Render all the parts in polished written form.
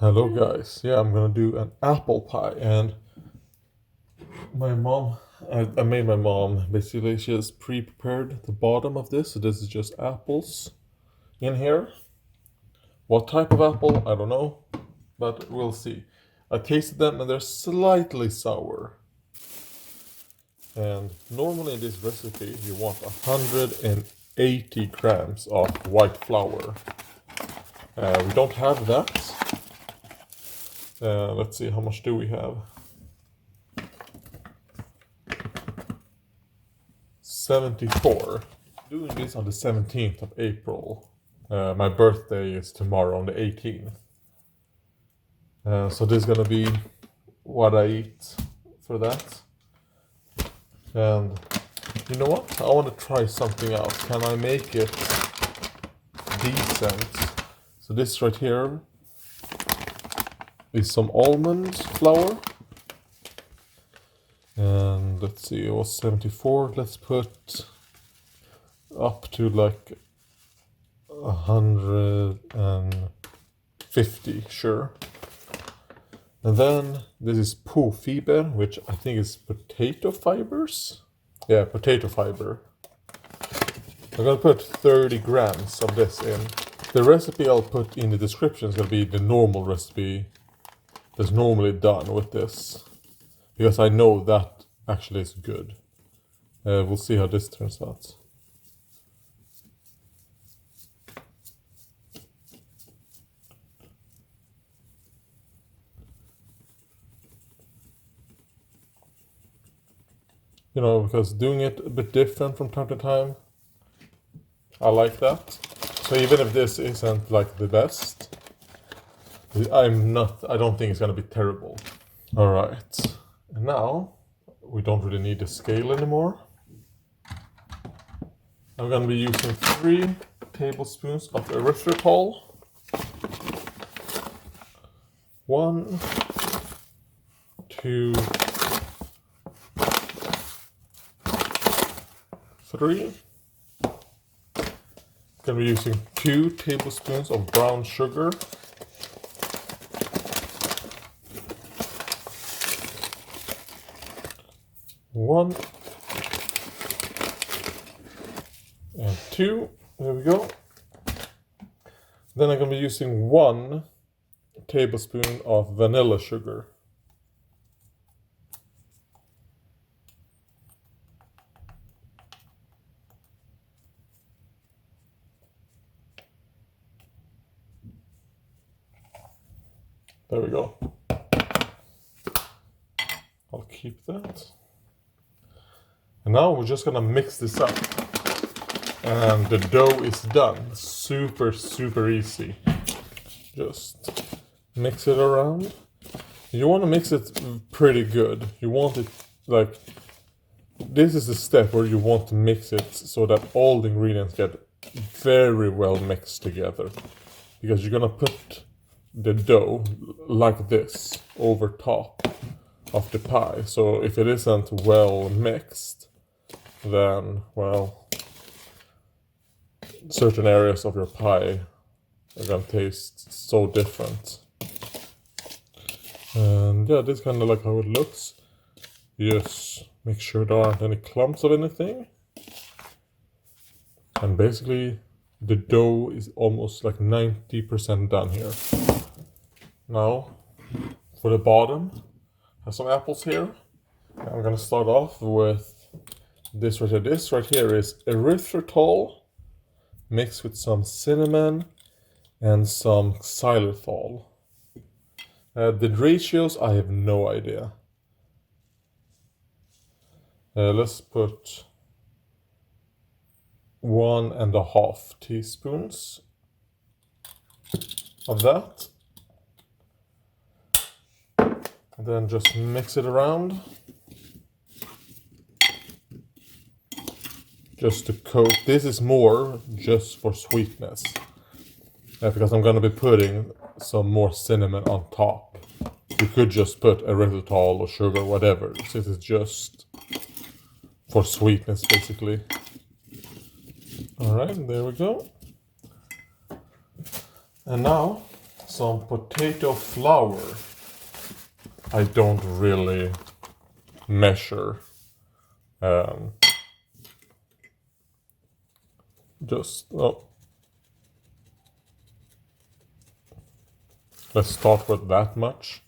Hello guys, yeah, I'm gonna do an apple pie, and my mom, I made my mom, basically she has pre-prepared the bottom of this, so this is just apples in here. What type of apple, I don't know, but we'll see. I tasted them and they're slightly sour. And normally in this recipe you want 180 grams of white flour. We don't have that. Let's see, how much do we have? 74. Doing this on the 17th of April. My birthday is tomorrow on the 18th. So this is gonna be what I eat for that. And you know what? I want to try something else. Can I make it decent? So this right here is some almond flour. And let's see, it was 74. Let's put up to like 150, sure. And then this is Peahc Fibre, which I think is potato fibers. Yeah, potato fiber. I'm gonna put 30 grams of this in. The recipe I'll put in the description is gonna be the normal recipe that's normally done with this, because I know that actually is good. We'll see how this turns out. You know, because doing it a bit different from time to time, I like that. So even if this isn't like the best, I don't think it's gonna be terrible. All right, and now we don't really need the scale anymore. I'm gonna be using 3 tablespoons of erythritol. 1, 2, 3. Gonna be using 2 tablespoons of brown sugar. 1 and 2. There we go. Then I'm gonna be using 1 tablespoon of vanilla sugar. There we go. I'll keep that. And now we're just gonna mix this up. And the dough is done. Super, super easy. Just mix it around. You want to mix it pretty good. You want it like, this is the step where you want to mix it so that all the ingredients get very well mixed together. Because you're gonna put the dough like this over top of the pie. So if it isn't well mixed, then, well, certain areas of your pie are gonna taste so different. And yeah, this is kind of like how it looks. Just make sure there aren't any clumps of anything. And basically the dough is almost like 90% done here. Now for the bottom, I have some apples here. I'm gonna start off with this right here. This right here is erythritol mixed with some cinnamon and some xylitol. The ratios, I have no idea. Let's put 1.5 teaspoons of that. And then just mix it around. Just to coat. This is more just for sweetness. Because I'm gonna be putting some more cinnamon on top. You could just put erythritol or sugar, whatever. This is just for sweetness, basically. Alright, there we go. And now, some potato flour. I don't really measure. Let's start with that much.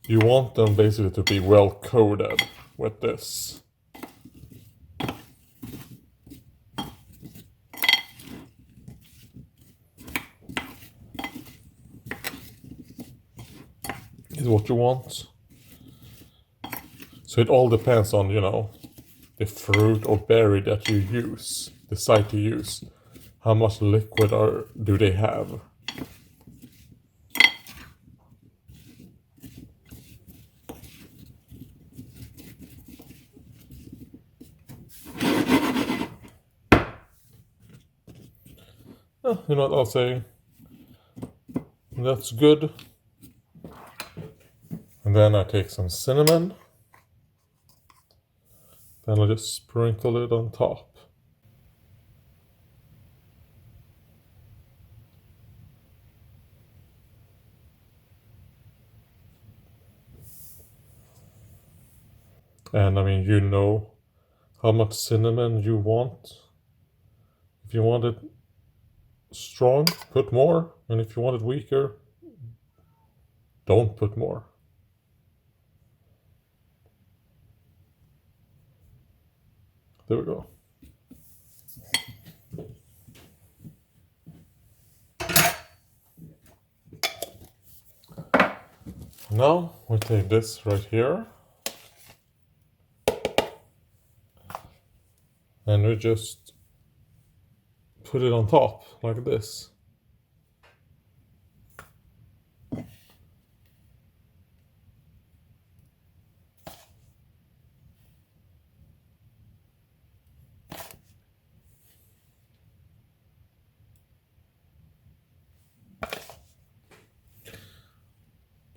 You want them basically to be well coated with this. Is what you want. So it all depends on, the fruit or berry that you use, decide to use. How much liquid do they have? You know what I'll say? That's good. And then I take some cinnamon. Then I'll just sprinkle it on top. And I mean, you know how much cinnamon you want. If you want it strong, put more. And if you want it weaker, don't put more. There we go. Now we take this right here. And we just put it on top like this.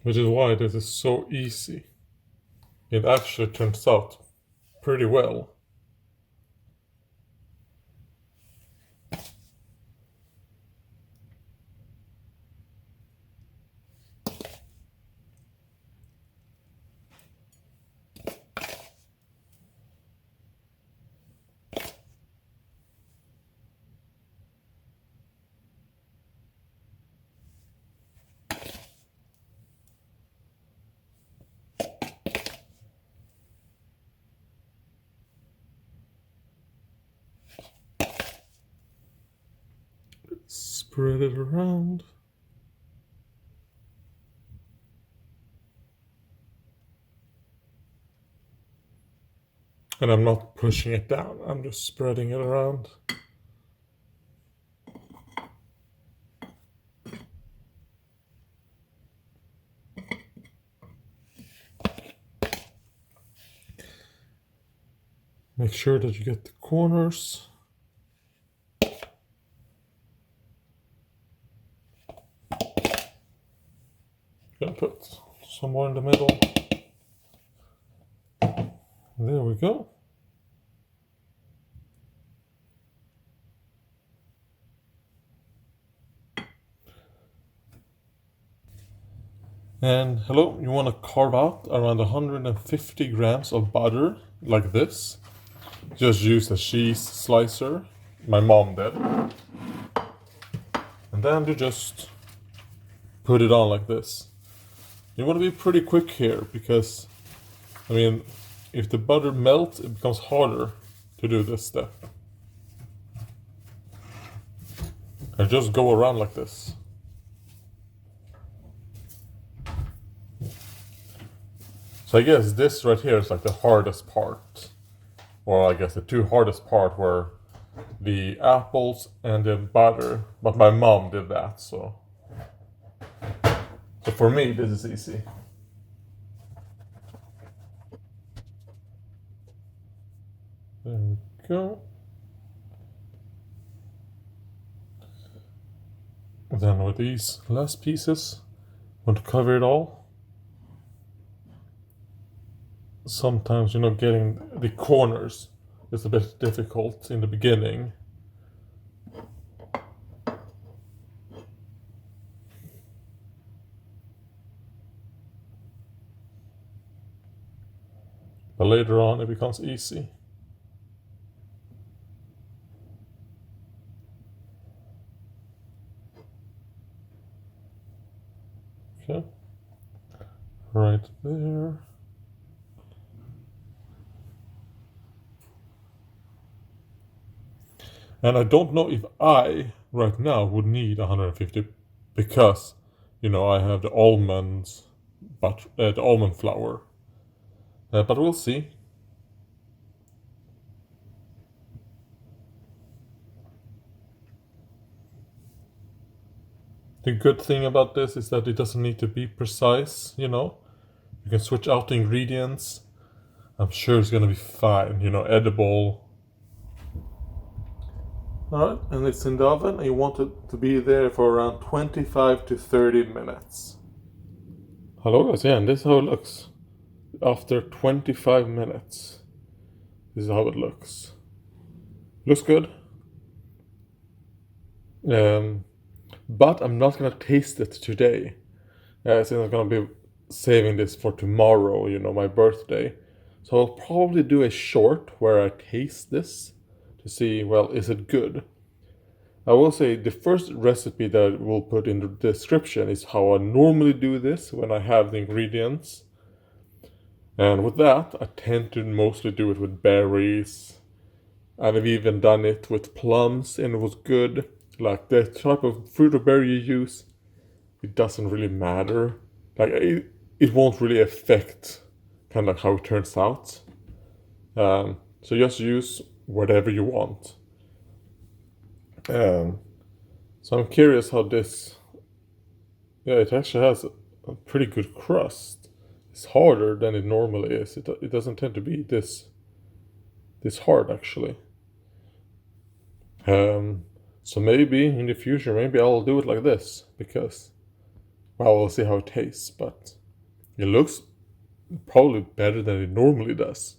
Which is why this is so easy. It actually turns out pretty well. Spread it around. And I'm not pushing it down, I'm just spreading it around. Make sure that you get the corners. Gonna put some more in the middle. There we go. And hello, you want to carve out around 150 grams of butter like this. Just use a cheese slicer. My mom did. And then you just put it on like this. You want to be pretty quick here because, I mean, if the butter melts, it becomes harder to do this step. And just go around like this. So I guess this right here is like the hardest part. Or I guess the two hardest part were the apples and the butter. But my mom did that, so for me, this is easy. There we go. And then with these last pieces, want to cover it all. Sometimes, getting the corners is a bit difficult in the beginning. But later on it becomes easy. Okay. Right there. And I don't know if I, right now, would need 150 because, I have the almonds, but the almond flour. But we'll see. The good thing about this is that it doesn't need to be precise, You can switch out the ingredients. I'm sure it's gonna be fine, edible. Alright, and it's in the oven. I want it to be there for around 25 to 30 minutes. Hello guys, yeah, and this is how it looks. After 25 minutes. This is how it looks. Looks good. But I'm not gonna taste it today. Since I'm gonna be saving this for tomorrow, my birthday. So I'll probably do a short where I taste this to see, well, is it good? I will say the first recipe that we'll put in the description is how I normally do this when I have the ingredients. And with that, I tend to mostly do it with berries. And I've even done it with plums and it was good. Like the type of fruit or berry you use, it doesn't really matter. Like it won't really affect kind of how it turns out. So just use whatever you want. So I'm curious how this. Yeah, it actually has a pretty good crust. It's harder than it normally is. It doesn't tend to be this hard actually. So maybe in the future, maybe I'll do it like this because, well, we'll see how it tastes. But it looks probably better than it normally does.